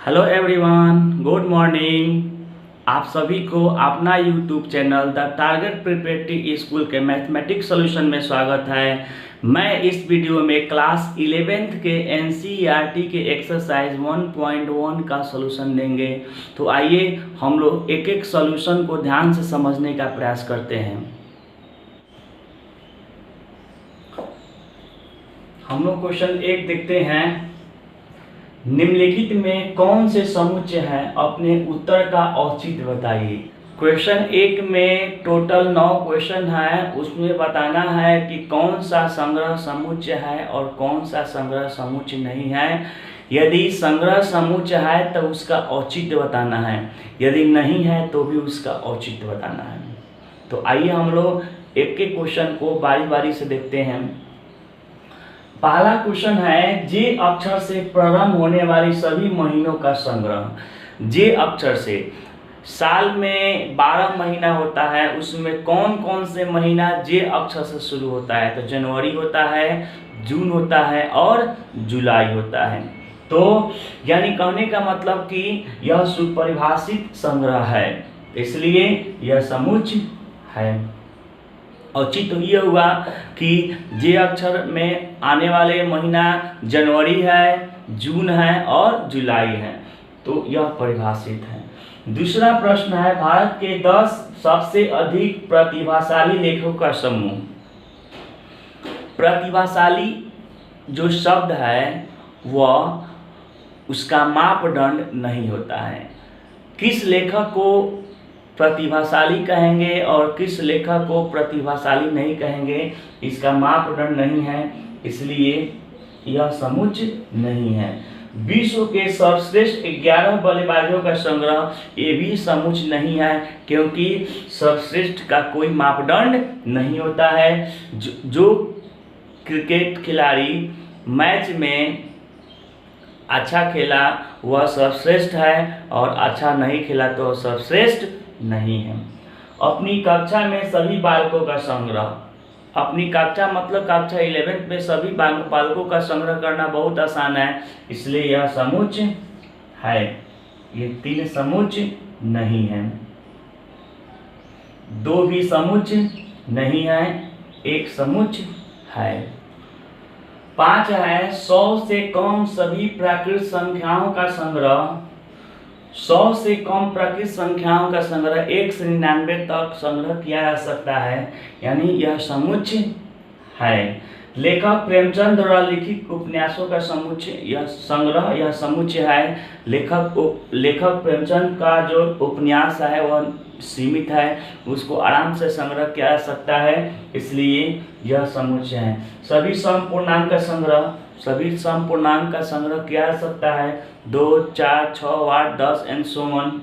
Hello everyone, good morning. आप सभी को अपना YouTube channel the target preparatory school के मैथमेटिक्स सॉल्यूशन में स्वागत है। मैं इस वीडियो में क्लास 11th के एनसीईआरटी के एक्सरसाइज 1.1 का सॉल्यूशन देंगे। तो आइए हम लोग एक एक सॉल्यूशन को ध्यान से समझने का प्रयास करते हैं। हम लोग क्वेश्चन 1 देखते हैं। निम्नलिखित में कौन से समुच्चय है, अपने उत्तर का औचित्य बताइए। क्वेश्चन 1 में टोटल 9 क्वेश्चन है। उसमें बताना है कि कौन सा संग्रह समुच्चय है और कौन सा संग्रह समुच्चय नहीं है। यदि संग्रह समुच्चय है तो उसका औचित्य बताना है, यदि नहीं है तो भी उसका औचित्य बताना है। तो आइए हम लोग एक एक क्वेश्चन को बारी बारी से देखते हैं। पहला क्वेश्चन है, जे अक्षर से प्रारंभ होने वाली सभी महीनों का संग्रह। जे अक्षर से, साल में 12 महीना होता है, उसमें कौन कौन से महीना जे अक्षर से शुरू होता है? तो जनवरी होता है, जून होता है और जुलाई होता है। तो यानी कहने का मतलब कि यह सुपरिभाषित संग्रह है, इसलिए यह समुच्चय है। औचित्य तो ये हुआ कि जे अक्षर में आने वाले महीना जनवरी है, जून है और जुलाई है, तो यह परिभाषित है। दूसरा प्रश्न है, भारत के 10 सबसे अधिक प्रतिभाशाली लेखकों का समूह। प्रतिभाशाली जो शब्द है वह उसका मापदंड नहीं होता है। किस लेखक को प्रतिभाशाली कहेंगे और किस लेखक को प्रतिभाशाली नहीं कहेंगे, इसका मापदंड नहीं है, इसलिए यह समुच्चय नहीं है। विश्व के सर्वश्रेष्ठ 11 बल्लेबाजों का संग्रह, ये भी समुच्चय नहीं है, क्योंकि सर्वश्रेष्ठ का कोई मापदंड नहीं होता है। जो क्रिकेट खिलाड़ी मैच में अच्छा खेला वह सर्वश्रेष्ठ है और अच्छा नहीं खेला तो सर्वश्रेष्ठ नहीं है। अपनी कक्षा में सभी बालकों का संग्रह। अपनी कक्षा मतलब कक्षा 11th में सभी बालकों का संग्रह करना बहुत आसान है, इसलिए यह समुच्चय है। ये 3 समुच्चय नहीं है, 2 भी समुच्चय नहीं है, 1 समुच्चय है। 5 है, 100 से कम सभी प्राकृत संख्याओं का संग्रह। 100 से कम प्राकृत संख्याओं का संग्रह 1 से 99 तक संग्रह किया जा सकता है, यानी यह समुच्चय है। लेखक प्रेमचंद द्वारा लिखित उपन्यासों का समुच्चय, यह संग्रह, यह समुच्चय है। लेखक प्रेमचंद का जो उपन्यास है वह सीमित है, उसको आराम से संग्रह किया जा सकता है, इसलिए यह समुच्चय है। सभी सम पूर्णांक का संग्रह, सभी सम पूर्णांक का संग्रह किया जा सकता है, 2, 4, 6, 8, 10 एंड सो ऑन।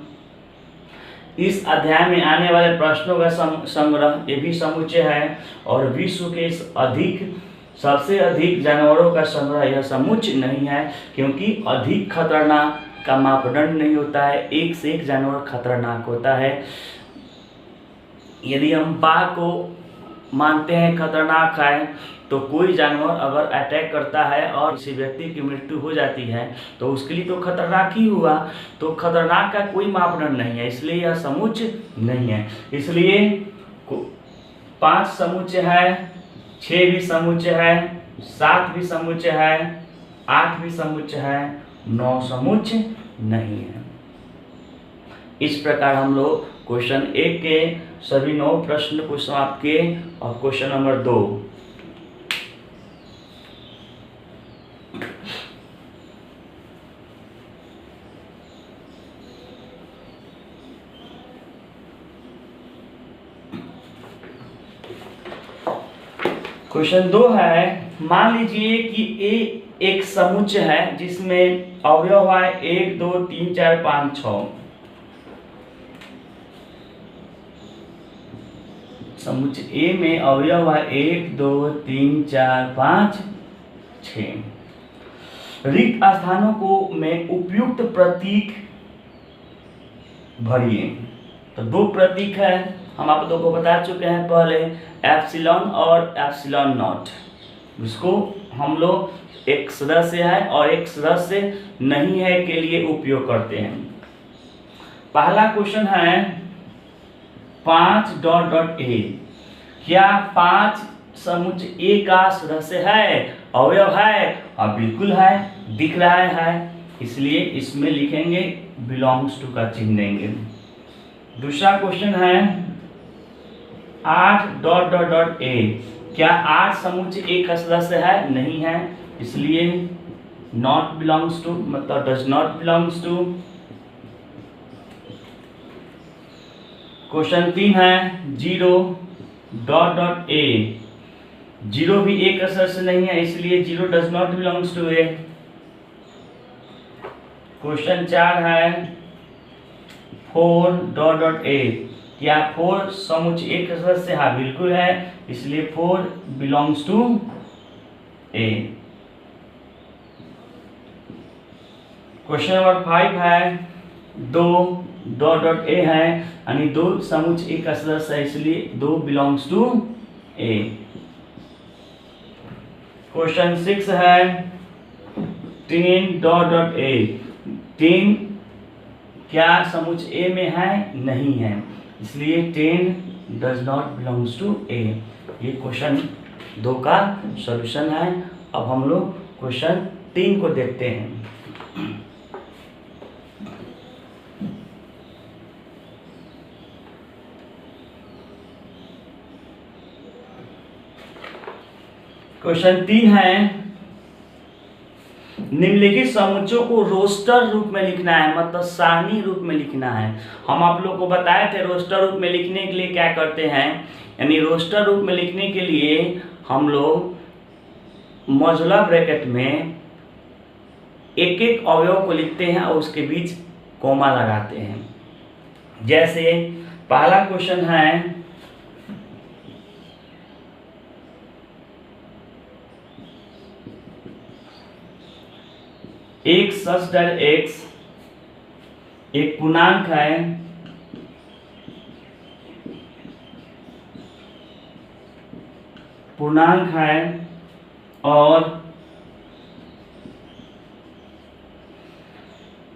इस अध्याय में आने वाले प्रश्नों का संग्रह, ये भी समुच्चय है। और विश्व के सबसे अधिक जानवरों का संग्रह, यह समुच्चय नहीं है, क्योंकि अधिक खतरनाक का मापदंड नहीं होता है, एक से एक जानवर खतरनाक होता है। यदि हम बाघ को मानते हैं खतरनाक है, तो कोई जानवर अगर अटैक करता है और किसी व्यक्ति की मृत्यु हो जाती है तो उसके लिए तो खतरनाक ही हुआ। तो खतरनाक का कोई मापदंड नहीं है, इसलिए यह समुच्चय नहीं है। इसलिए 5 समुच्चय है, 6 भी समुच्चय है, 7 भी समुच्चय है, 8 भी समुच्चय है, 9 समुच्चय नहीं है। इस प्रकार हम लोग क्वेश्चन 1 के सभी 9 प्रश्न को समाप्त किए। और क्वेश्चन नंबर 2, क्वेश्चन 2 है, मान लीजिए कि ए एक समुच्चय है जिसमें अवयव है 1, 2, 3, 4, 5, 6। समुच्चय ए में अवयव है 1, 2, 3, 4, 5, 6। रिक्त स्थानों को में उपयुक्त प्रतीक भरिए। तो 2 प्रतीक है, हम आप लोगों को बता चुके हैं पहले, एप्सिलॉन और एप्सिलॉन नॉट। उसको हम लोग एक सदस्य है और एक सदस्य नहीं है के लिए उपयोग करते हैं। पहला क्वेश्चन है 5 डॉट डॉट ए, क्या 5 समुच्चय ए का सदस्य है, अवयव है? हाँ बिल्कुल है, दिख रहा है, इसलिए इसमें लिखेंगे बिलोंग्स टू का चिन्ह देंगे। दूसरा क्वेश्चन है 8 डॉट डॉट डॉट ए, क्या 8 समुच्चय ए का सदस्य है? नहीं है, इसलिए नॉट बिलोंग्स टू, मतलब does not belongs to. Question 3 है 0 डॉट डॉट ए, 0 भी ए का सदस्य नहीं है, इसलिए 0 does not belongs to a. Question 4 है 4 डॉट डॉट ए, क्या 4 समुच्चय ए का सदस्य? हाँ बिल्कुल है, इसलिए 4 belongs to a. Question number 5 है 2 डॉट डॉट ए है, यानी 2 समुच्चय ए का सदस्य है, इसलिए 2 बिलोंग्स टू ए। क्वेश्चन 6 है 10 डॉट डॉट ए, 10 क्या समुच्चय ए में है? नहीं है, इसलिए 10 डज नॉट बिलोंग्स टू ए। ये क्वेश्चन 2 का सॉल्यूशन है। अब हम लोग क्वेश्चन 3 को देखते हैं। क्वेश्चन 3 है निम्नलिखित समुच्चयों को रोस्टर रूप में लिखना है, मतलब सारणी रूप में लिखना है। हम आप लोग को बताए थे रोस्टर रूप में लिखने के लिए क्या करते हैं, यानी रोस्टर रूप में लिखने के लिए हम लोग मौजूदा ब्रैकेट में एक एक अवयव को लिखते हैं और उसके बीच कोमा लगाते हैं। जैसे पहला क्वेश्चन है एक्स सब्सटर एक्स एक पूर्णांक है, और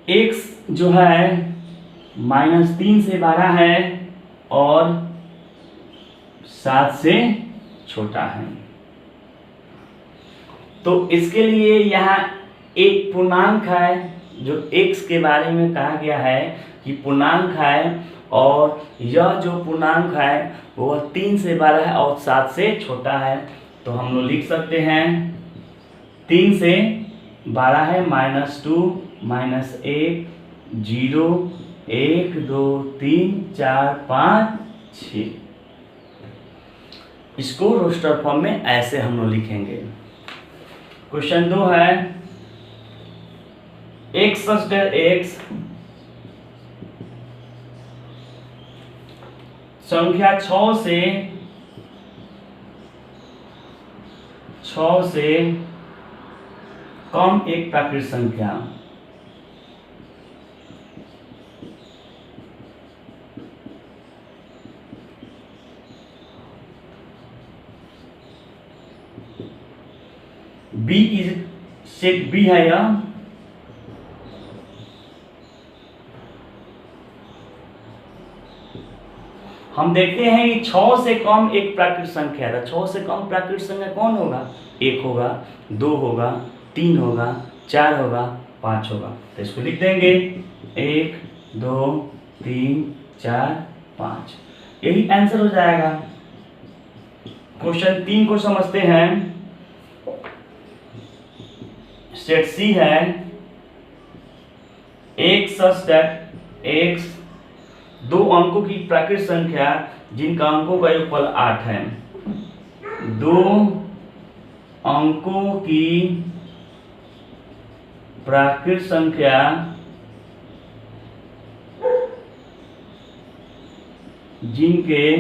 x जो है -3 से बड़ा है और 7 से छोटा है। तो इसके लिए यहाँ एक पूर्णांक है जो x के बारे में कहा गया है कि पूर्णांक है, और यह जो पूर्णांक है वह 3 से बड़ा है और 7 से छोटा है। तो हम लोग लिख सकते हैं 3 से बड़ा है -2 -1 0 1 2 3 4 5 6। इसको रोस्टर फॉर्म में ऐसे हम लोग लिखेंगे। क्वेश्चन 2 है एक्स सब्सटर एक्स संख्या 6 से कम एक प्राकृत संख्या। बी इज सेट बी है यह, हम देखते हैं कि 6 से कम एक प्राकृत संख्या है। 6 से कम प्राकृत संख्या कौन होगा? 1 होगा, 2 होगा, 3 होगा, 4 होगा, 5 होगा। तो इसको लिख देंगे 1 2 3 4 5, यही आंसर हो जाएगा। क्वेश्चन 3 को समझते हैं। सेट सी है एक्स सब्सटर एक्स, 2 अंकों की प्राकृत संख्या जिनका अंकों का योगफल 8 है। 2 अंकों की प्राकृत संख्या जिनके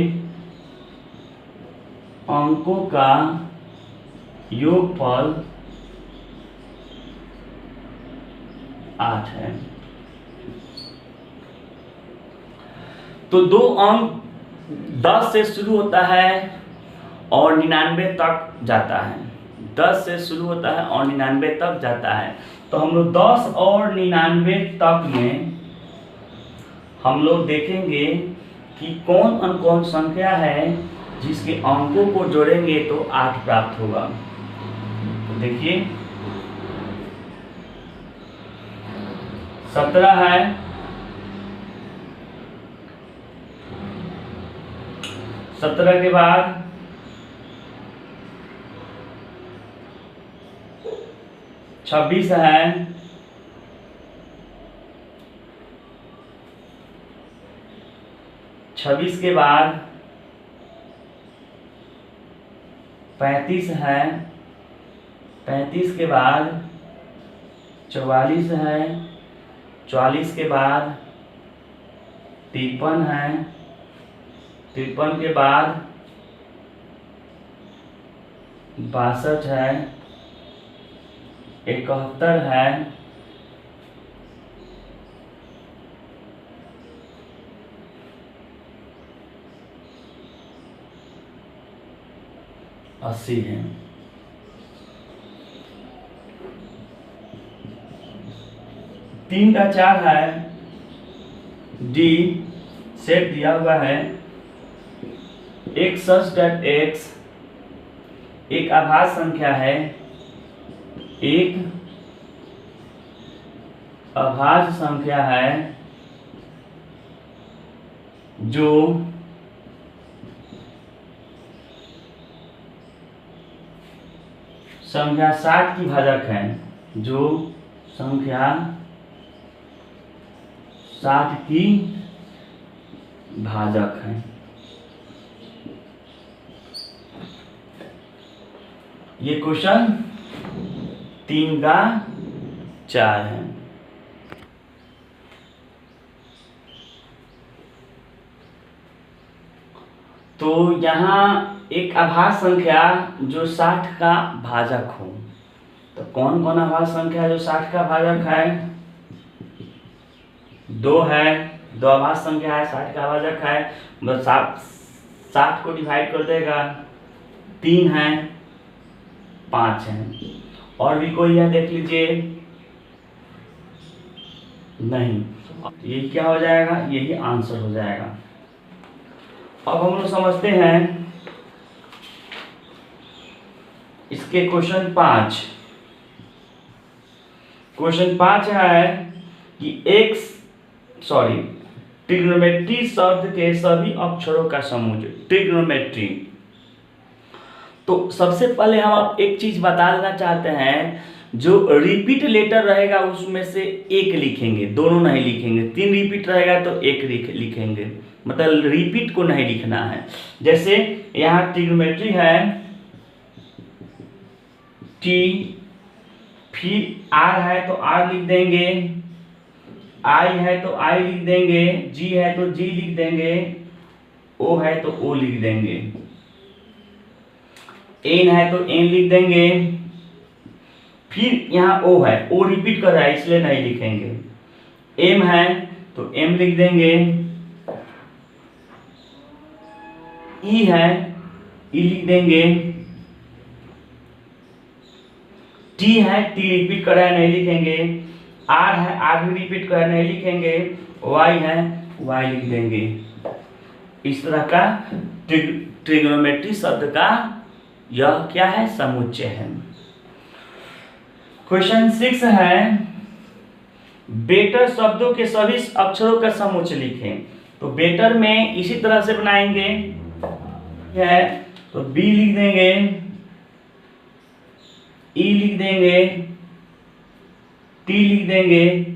अंकों का योगफल 8 है। तो 2 अंक 10 से शुरू होता है और 99 तक जाता है। 10 से शुरू होता है और 99 तक जाता है। तो हम लोग 10 और 99 तक में हम लोग देखेंगे कि कौन अनकौन संख्या है जिसके अंकों को जोड़ेंगे तो 8 प्राप्त होगा। तो देखिए 17 है, 17 के बाद 26 है, 26 के बाद 35 है, 35 के बाद 44 है, 44 के बाद 53 है, 53 के बाद 62 है, 71 है, 80 है। तीन का 4 है, डी सेट दिया हुआ है। एक सच डॉट एक्स एक आभास संख्या है, एक अभाज्य संख्या है जो संख्या 60 की भाजक है, जो संख्या 60 की भाजक है। ये क्वेश्चन 3 का 4 है। तो यहाँ एक आभास संख्या जो 60 का भाजक हो, तो कौन कौन आभास संख्या जो 60 का भाजक है? 2 है, 2 आभास संख्या है, 60 का भाजक है, बस 60 को डिवाइड कर देगा। 3 है, 5 है, और भी कोई है देख लीजिए। नहीं, यही क्या हो जाएगा? यही आंसर हो जाएगा। अब हम लोग समझते हैं इसके क्वेश्चन 5। क्वेश्चन 5 है कि ट्रिग्नोमेट्री शब्द के सभी अक्षरों का समूह। ट्रिग्नोमेट्री, तो सबसे पहले हम एक चीज बता देना चाहते हैं, जो रिपीट लेटर रहेगा उसमें से एक लिखेंगे, दोनों नहीं लिखेंगे। 3 रिपीट रहेगा तो एक लिखेंगे, मतलब रिपीट को नहीं लिखना है। जैसे यहाँ ट्रिग्नोमेट्री है टी, फिर आर है तो आर लिख देंगे, आई है तो आई लिख देंगे, जी है तो जी लिख देंगे, ओ है तो ओ लिख देंगे, एन है तो एन लिख देंगे। फिर यहाँ ओ है, ओ रिपीट कर रहा है इसलिए नहीं लिखेंगे। एम है तो एम लिख देंगे, ई है ई लिख देंगे, टी है टी रिपीट कर रहा है नहीं लिखेंगे, आर है आर भी रिपीट कर रहा है नहीं लिखेंगे, वाई है वाई लिख देंगे। इस तरह का ट्रिग्नोमेट्री शब्द का यह क्या है? समुच्चय है। क्वेश्चन 6 है बेटर शब्दों के सभी अक्षरों का समुच्चय लिखें। तो बेटर में इसी तरह से बनाएंगे, है तो बी लिख देंगे, ई लिख देंगे, टी लिख देंगे,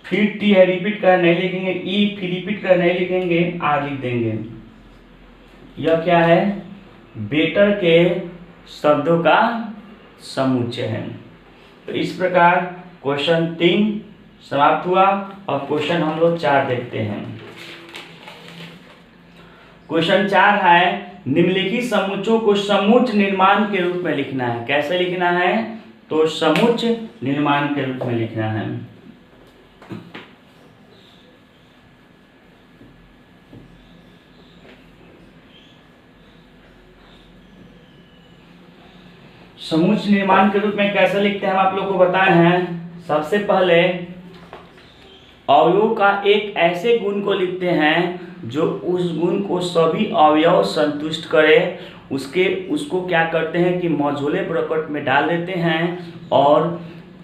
फिर टी है रिपीट कर नहीं लिखेंगे, ई फिर रिपीट कर नहीं लिखेंगे, आर लिख देंगे। यह क्या है? बेटर के शब्दों का समुच्चय है। तो इस प्रकार क्वेश्चन 3 समाप्त हुआ और क्वेश्चन हम लोग 4 देखते हैं। क्वेश्चन 4 है निम्नलिखित समुच्चयों को समुच्चय निर्माण के रूप में लिखना है। कैसे लिखना है? तो समुच्चय निर्माण के रूप में लिखना है। समुच्चय निर्माण के रूप में कैसे लिखते हैं हम आप लोग को बताए हैं। सबसे पहले अवयव का एक ऐसे गुण को लिखते हैं जो उस गुण को सभी अवयव संतुष्ट करे। उसको क्या करते हैं कि मझोले ब्रैकेट में डाल देते हैं और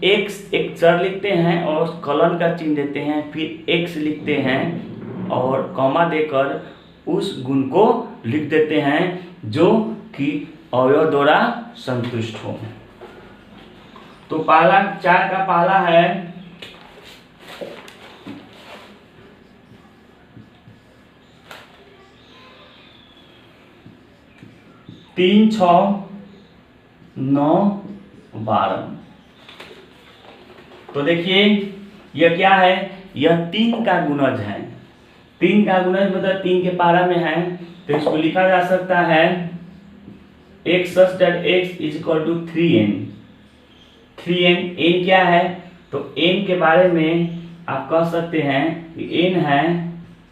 एक चर लिखते हैं और कलन का चिन्ह देते हैं, फिर एक्स लिखते हैं और कॉमा देकर उस गुण को लिख देते हैं जो कि अवयव द्वारा संतुष्ट हो। तो पहला 4 का पहला है 3, 6, 9, 12। तो देखिए यह क्या है, यह 3 का गुणज है। 3 का गुणज मतलब 3 के पारा में है, तो इसको लिखा जा सकता है x such that x is equal to 3n। 3n n क्या है, तो n के बारे में आप कह सकते हैं कि n है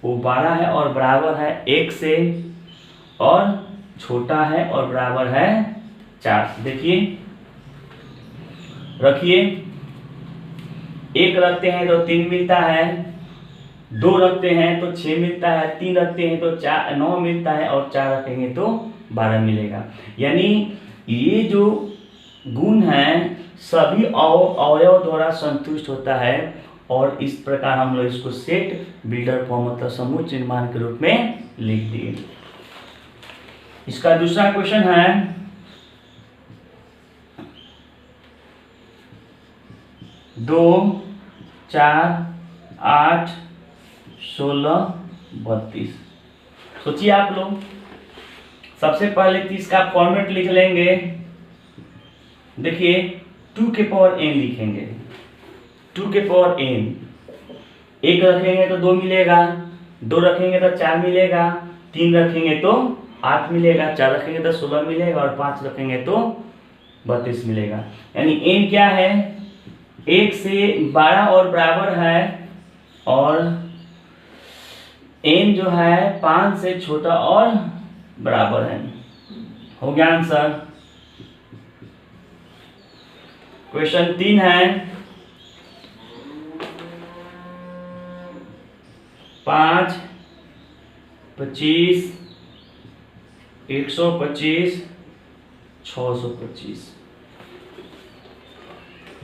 वो 12 है और बराबर है 1 से, और छोटा है और बराबर है 4 से। देखिए रखिए, 1 रखते हैं तो 3 मिलता है, 2 रखते हैं तो 6 मिलता है, 3 रखते हैं तो 9 मिलता है और 4 रखेंगे तो 12 मिलेगा। यानी ये जो गुण है सभी अवयव द्वारा संतुष्ट होता है, और इस प्रकार हम लोग इसको सेट बिल्डर फॉर्म मतलब समुच्चय निर्माण के रूप में लिख दिए। इसका दूसरा क्वेश्चन है 2, 4, 8, 16, 32। सोचिए आप लोग, सबसे पहले तो इसका फॉर्मेट लिख लेंगे। देखिए 2 के पावर n लिखेंगे, 2 के पावर n। 1 रखेंगे तो 2 मिलेगा, 2 रखेंगे तो 4 मिलेगा, 3 रखेंगे तो 8 मिलेगा, 4 रखेंगे तो 16 मिलेगा और 5 रखेंगे तो 32 मिलेगा। यानी n क्या है, 1 से 12 और बराबर है, और n जो है 5 से छोटा और बराबर है। हो गया आंसर। क्वेश्चन 3 है 5, 25, 125, 625।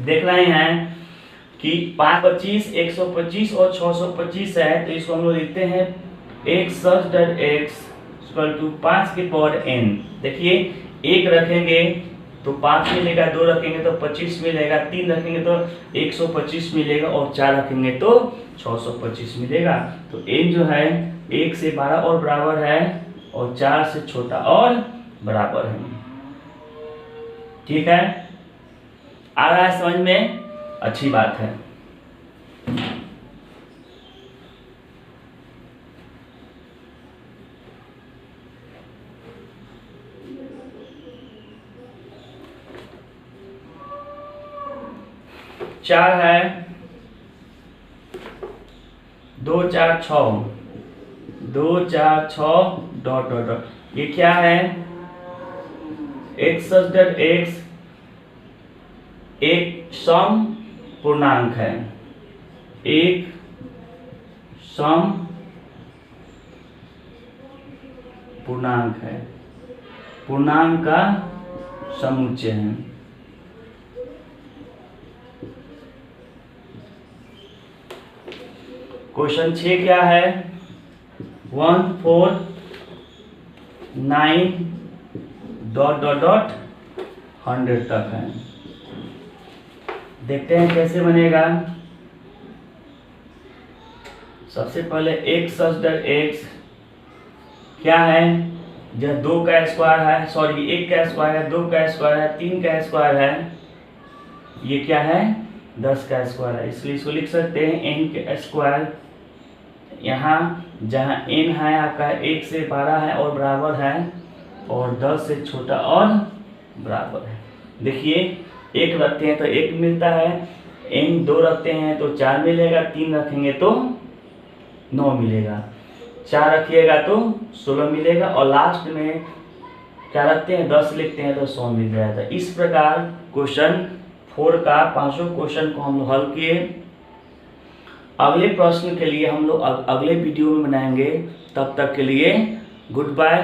देख रहे हैं कि 5, 25, 125 और 625 है, तो इसको हम लोग लिखते हैं x such that x equal to 5 के पावर n। देखिए 1 रखेंगे तो 5 मिलेगा, 2 रखेंगे तो 25 मिलेगा, 3 रखेंगे तो 125 मिलेगा और 4 रखेंगे तो 625 मिलेगा। तो n जो है 1 से 12 और बराबर है और 4 से छोटा और बराबर है। ठीक है, आ रहा है समझ में, अच्छी बात है। चार है 2, 4, 6, 2, 4, 6 डॉट डॉट डॉट। ये क्या है, x such that x एक सम पूर्णांक है, एक सम पूर्णांक है, पूर्णांक का समुच्चय है। क्वेश्चन 6 क्या है, 1, 4, 9 डॉट डॉट डॉट 100 तक है। देखते हैं कैसे बनेगा। सबसे पहले x such that x क्या है, जब 2 का स्क्वायर है, सॉरी 1 का स्क्वायर है, 2 का स्क्वायर है, 3 का स्क्वायर है, ये क्या है 10 का स्क्वायर है, इसलिए इसको लिख सकते हैं n के स्क्वायर। यहाँ जहाँ n है आपका 1 से 12 है और बराबर है, और 10 से छोटा और बराबर है। देखिए 1 रखते हैं तो 1 मिलता है, n 2 रखते हैं तो 4 मिलेगा, 3 रखेंगे तो 9 मिलेगा, 4 रखिएगा तो 16 मिलेगा, और लास्ट में क्या रखते हैं, 10 लिखते हैं तो 100 मिल जाता है। इस प्रकार क्वेश्चन 4 का पांचों क्वेश्चन को हम लोग हल किए। अगले प्रश्न के लिए हम लोग अगले वीडियो में बनाएंगे। तब तक के लिए गुड बाय।